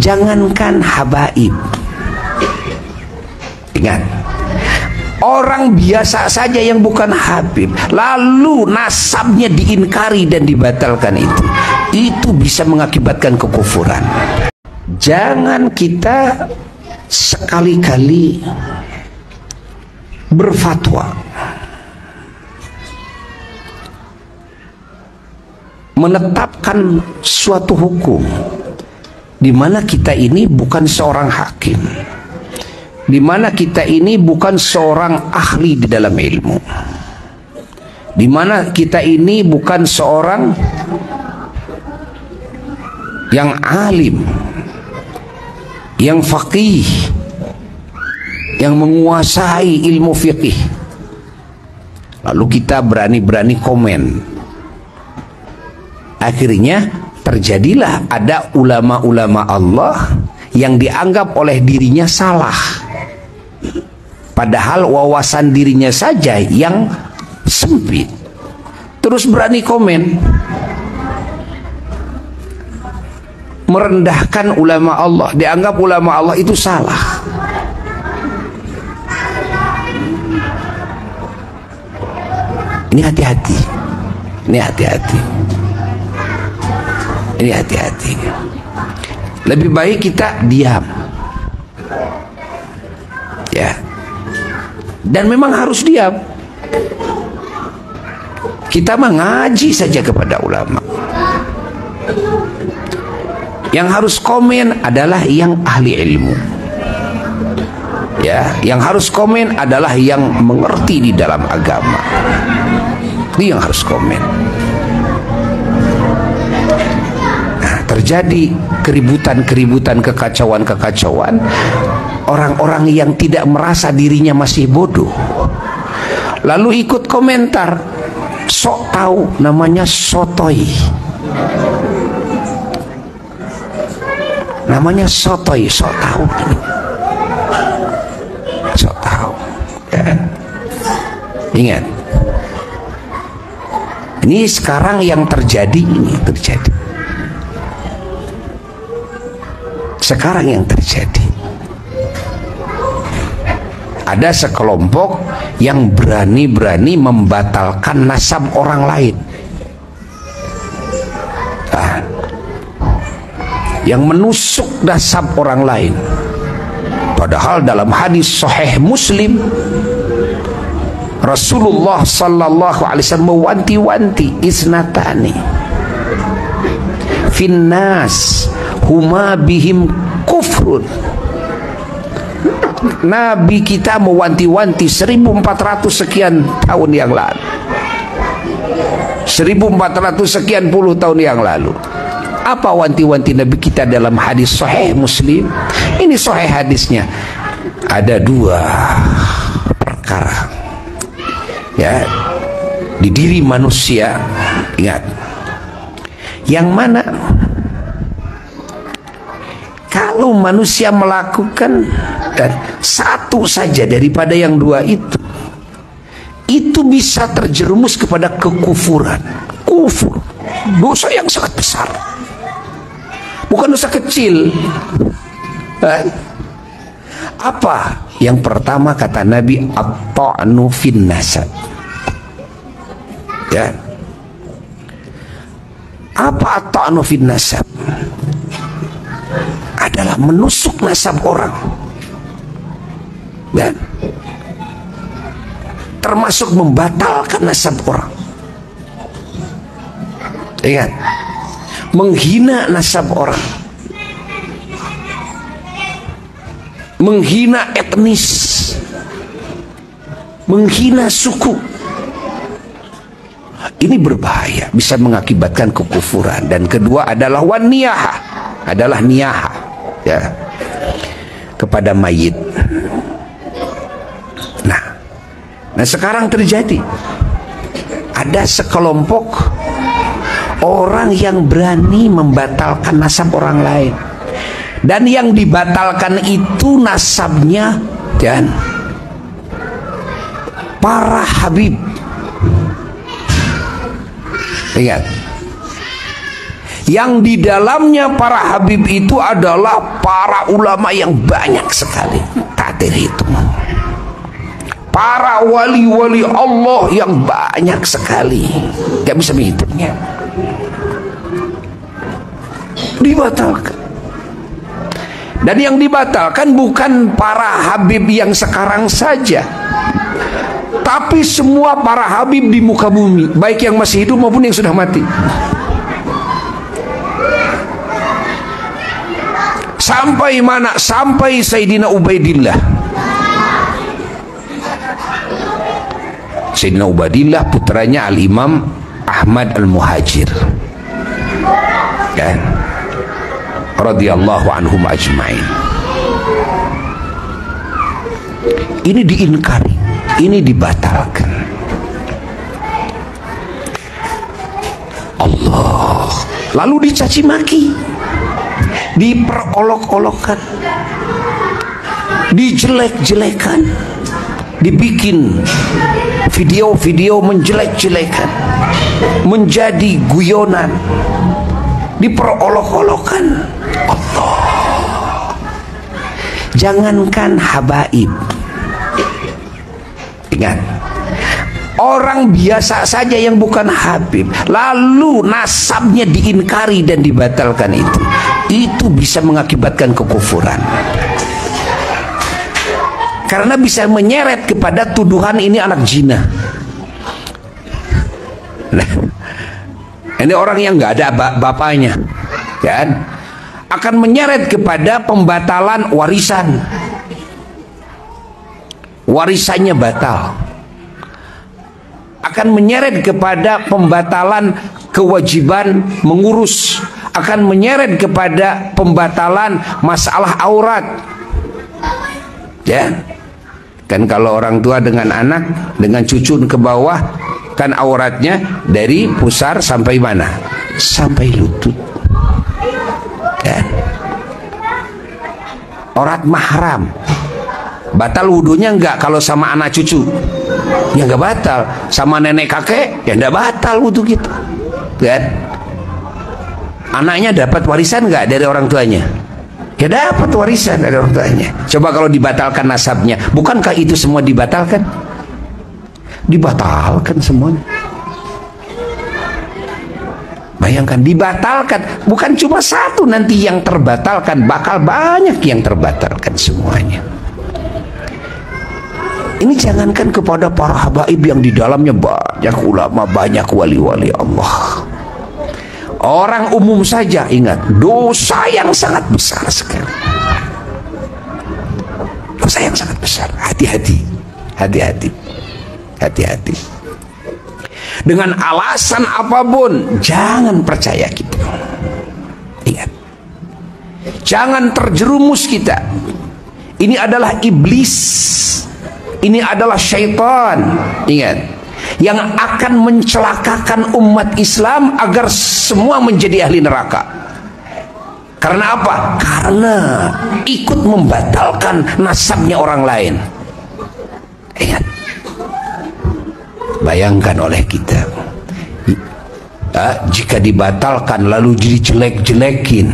Jangankan habaib, ingat, orang biasa saja yang bukan habib, lalu nasabnya diingkari dan dibatalkan, itu bisa mengakibatkan kekufuran. Jangan kita sekali-kali berfatwa, menetapkan suatu hukum di mana kita ini bukan seorang hakim, di mana kita ini bukan seorang ahli di dalam ilmu, di mana kita ini bukan seorang yang alim, yang faqih, yang menguasai ilmu fiqih. Lalu kita berani-berani komen. Akhirnya terjadilah ada ulama-ulama Allah yang dianggap oleh dirinya salah, padahal wawasan dirinya saja yang sempit. Terus berani komen, merendahkan ulama Allah, dianggap ulama Allah itu salah. Ini hati-hati, ini hati-hati, ini hati-hati. Lebih baik kita diam, ya. Dan memang harus diam. Kita mengaji saja kepada ulama. Yang harus komen adalah yang ahli ilmu, ya. Yang harus komen adalah yang mengerti di dalam agama. Ini yang harus komen. Nah, terjadi keributan-keributan, kekacauan-kekacauan. Orang-orang yang tidak merasa dirinya masih bodoh, lalu ikut komentar, sok tahu, namanya sotoy. Namanya sotoy, sok tahu. Sok tahu, ya. Ingat, ini sekarang yang terjadi, ini terjadi. Sekarang yang terjadi, ada sekelompok yang berani-berani membatalkan nasab orang lain. Nah, yang menusuk nasab orang lain. Padahal dalam hadis Sahih Muslim, Rasulullah sallallahu alaihi wasallam mewanti-wanti, isnatani finnas huma bihim kufrun. Nabi kita mewanti-wanti 1400 sekian tahun yang lalu, 1400 sekian puluh tahun yang lalu. Apa wanti-wanti Nabi kita dalam hadis Sahih Muslim? Ini sahih hadisnya. Ada dua perkara, ya, di diri manusia. Ingat, yang mana kalau manusia melakukan dan satu saja daripada yang dua itu bisa terjerumus kepada kekufuran, kufur, dosa yang sangat besar, bukan dosa kecil. Apa? Yang pertama kata Nabi, at-ta'nu fin nasab. Ya. Apa at-ta'nu fin nasab? Adalah menusuk nasab orang. Dan termasuk membatalkan nasab orang. Ingat, menghina nasab orang, menghina etnis, menghina suku. Ini berbahaya, bisa mengakibatkan kekufuran. Dan kedua adalah waniyaha, adalah niyaha, ya, kepada mayit. Nah sekarang terjadi ada sekelompok orang yang berani membatalkan nasab orang lain, dan yang dibatalkan itu nasabnya dan para habib. Ingat, yang di dalamnya para habib itu adalah para ulama yang banyak sekali, tak terhitung. Para wali-wali Allah yang banyak sekali, gak bisa menghitungnya. Dibatalkan. Dan yang dibatalkan bukan para habib yang sekarang saja, tapi semua para habib di muka bumi, baik yang masih hidup maupun yang sudah mati. Sampai mana? Sampai Sayyidina Ubaidillah. Sayyidina Ubaidillah putranya Al-Imam Ahmad Al-Muhajir, kan? Radhiyallahu anhum ajma'in. Ini diingkari, ini dibatalkan. Allah. Lalu dicaci maki, diperolok-olokkan, dijelek-jelekan, dibikin video-video menjelek-jelekan, menjadi guyonan, diperolok-olokkan. Allah. Jangankan habaib, ingat, orang biasa saja yang bukan habib lalu nasabnya diingkari dan dibatalkan, itu bisa mengakibatkan kekufuran, karena bisa menyeret kepada tuduhan ini anak zina. Nah, ini orang yang nggak ada bapaknya, kan, akan menyeret kepada pembatalan warisan. Warisannya batal, akan menyeret kepada pembatalan kewajiban mengurus, akan menyeret kepada pembatalan masalah aurat. Ya, kan kalau orang tua dengan anak, dengan cucu ke bawah, kan auratnya dari pusar sampai mana? Sampai lutut. Ya. Aurat mahram. Batal wudhunya enggak kalau sama anak cucu? Ya enggak batal. Sama nenek kakek ya enggak batal wudhu gitu. Kan? Anaknya dapat warisan enggak dari orang tuanya? Ya dapat warisan dari orang tuanya. Coba kalau dibatalkan nasabnya, bukankah itu semua dibatalkan? Dibatalkan semuanya. Bayangkan, dibatalkan. Bukan cuma satu nanti yang terbatalkan, bakal banyak yang terbatalkan semuanya. Ini jangankan kepada para habaib yang di dalamnya banyak ulama, banyak wali-wali Allah. Orang umum saja, ingat, dosa yang sangat besar sekali. Dosa yang sangat besar. Hati-hati, hati-hati, hati-hati. Dengan alasan apapun, jangan percaya kita. Ingat, jangan terjerumus kita. Ini adalah iblis, ini adalah syaitan. Ingat, yang akan mencelakakan umat Islam agar semua menjadi ahli neraka. Karena apa? Karena ikut membatalkan nasabnya orang lain. Ingat, bayangkan oleh kita, jika dibatalkan lalu jadi jelek-jelekin,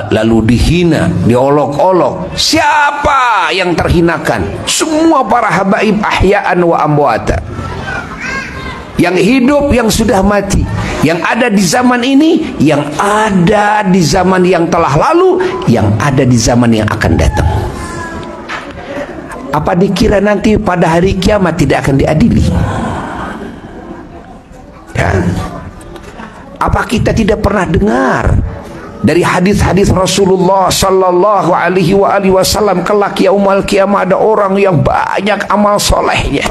lalu dihina, diolok-olok, siapa yang terhinakan? Semua para habaib ahya'an wa amwata, yang hidup, yang sudah mati, yang ada di zaman ini, yang ada di zaman yang telah lalu, yang ada di zaman yang akan datang. Apa dikira nanti pada hari kiamat tidak akan diadili? Ya. Apa kita tidak pernah dengar dari hadis-hadis Rasulullah sallallahu alaihi wasallam, kelak yaumul kiamah ada orang yang banyak amal solehnya,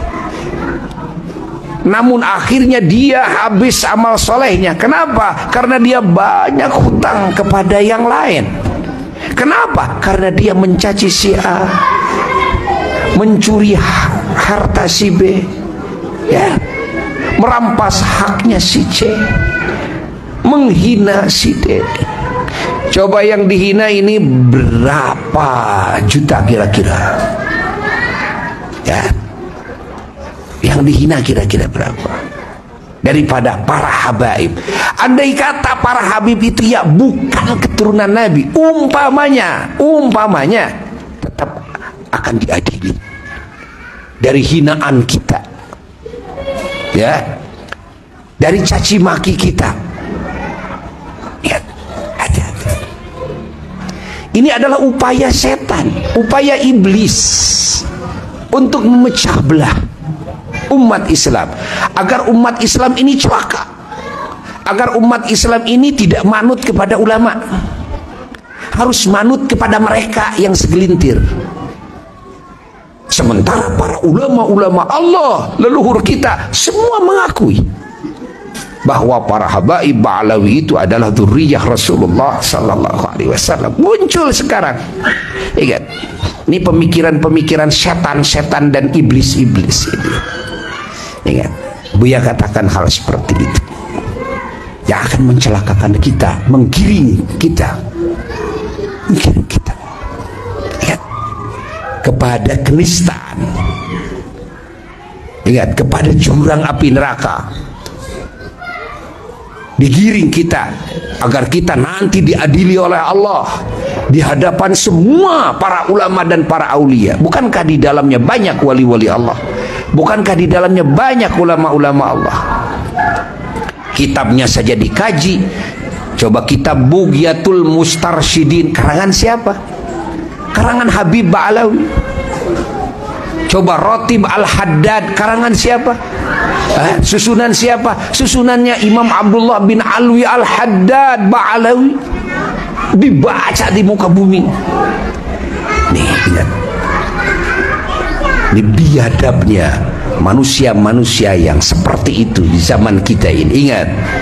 namun akhirnya dia habis amal solehnya. Kenapa? Karena dia banyak hutang kepada yang lain. Kenapa? Karena dia mencaci si A, mencuri harta si B, ya, merampas haknya si C, menghina si D. Coba yang dihina ini berapa juta kira-kira? Ya, yang dihina kira-kira berapa? daripada para habaib. Andai kata para habib itu ya bukan keturunan Nabi, umpamanya tetap akan diadili dari hinaan kita, ya, dari caci maki kita. Lihat, hati-hati. Ini adalah upaya setan, upaya iblis untuk memecah belah umat Islam, agar umat Islam ini celaka, agar umat Islam ini tidak manut kepada ulama, harus manut kepada mereka yang segelintir. Sementara para ulama-ulama Allah, leluhur kita, semua mengakui bahwa para habaib Ba'alawi itu adalah dzurriyyah Rasulullah sallallahu alaihi wasallam. Muncul sekarang. Ingat, ini pemikiran-pemikiran setan-setan dan iblis-iblis ini. Ingat, Buya katakan hal seperti itu yang akan mencelakakan kita, menggiring kita, ingat, kepada kenistaan, ingat, kepada jurang api neraka, digiring kita agar kita nanti diadili oleh Allah di hadapan semua para ulama dan para aulia. Bukankah di dalamnya banyak wali-wali Allah? Bukankah di dalamnya banyak ulama-ulama Allah? Kitabnya saja dikaji. Coba kitab Bughyatul Mustarsyidin, karangan siapa? Karangan Habib Ba'alawi. Coba Rotib Al-Haddad, karangan siapa? Susunan siapa? Susunannya Imam Abdullah bin Alwi Al-Haddad Ba'alawi. Dibaca di muka bumi. Nih, ingat, ini biadabnya manusia-manusia yang seperti itu di zaman kita ini.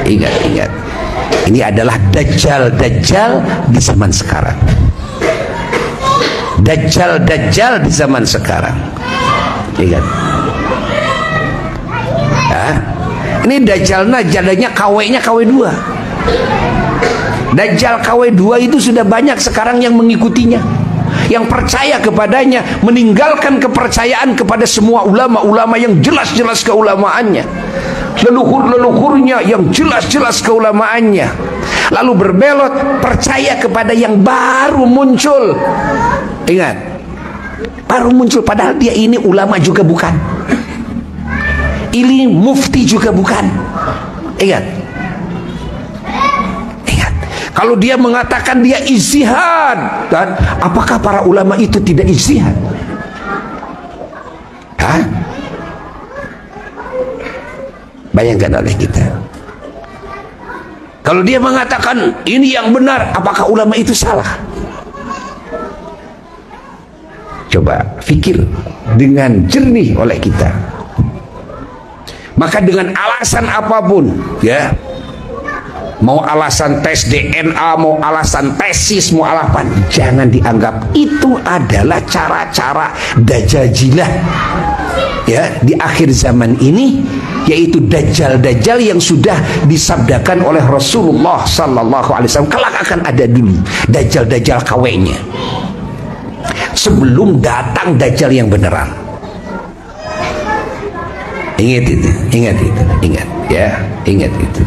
Ingat. Ini adalah dajjal-dajjal di zaman sekarang. Dajjal-dajjal di zaman sekarang. Ingat. Ini dajjalnya jadanya KW-nya KW2. Dajjal KW2 itu sudah banyak sekarang yang mengikutinya, yang percaya kepadanya, meninggalkan kepercayaan kepada semua ulama-ulama yang jelas-jelas keulamaannya, leluhur-leluhurnya yang jelas-jelas keulamaannya, lalu berbelot percaya kepada yang baru muncul. Ingat, baru muncul, padahal dia ini ulama juga bukan, ini mufti juga bukan. Ingat, kalau dia mengatakan dia ijtihad, dan apakah para ulama itu tidak ijtihad? Bayangkan oleh kita. Kalau dia mengatakan ini yang benar, apakah ulama itu salah? Coba pikir dengan jernih oleh kita. Maka dengan alasan apapun, ya, mau alasan tes DNA, mau alasan tesis, mau alasan, jangan dianggap itu adalah cara-cara dajajilah, ya, di akhir zaman ini, yaitu dajjal-dajjal yang sudah disabdakan oleh Rasulullah sallallahu alaihi wasallam. Kelak akan ada dulu dajjal-dajjal KW-nya sebelum datang dajjal yang beneran. Ingat itu, ingat ya, ingat itu.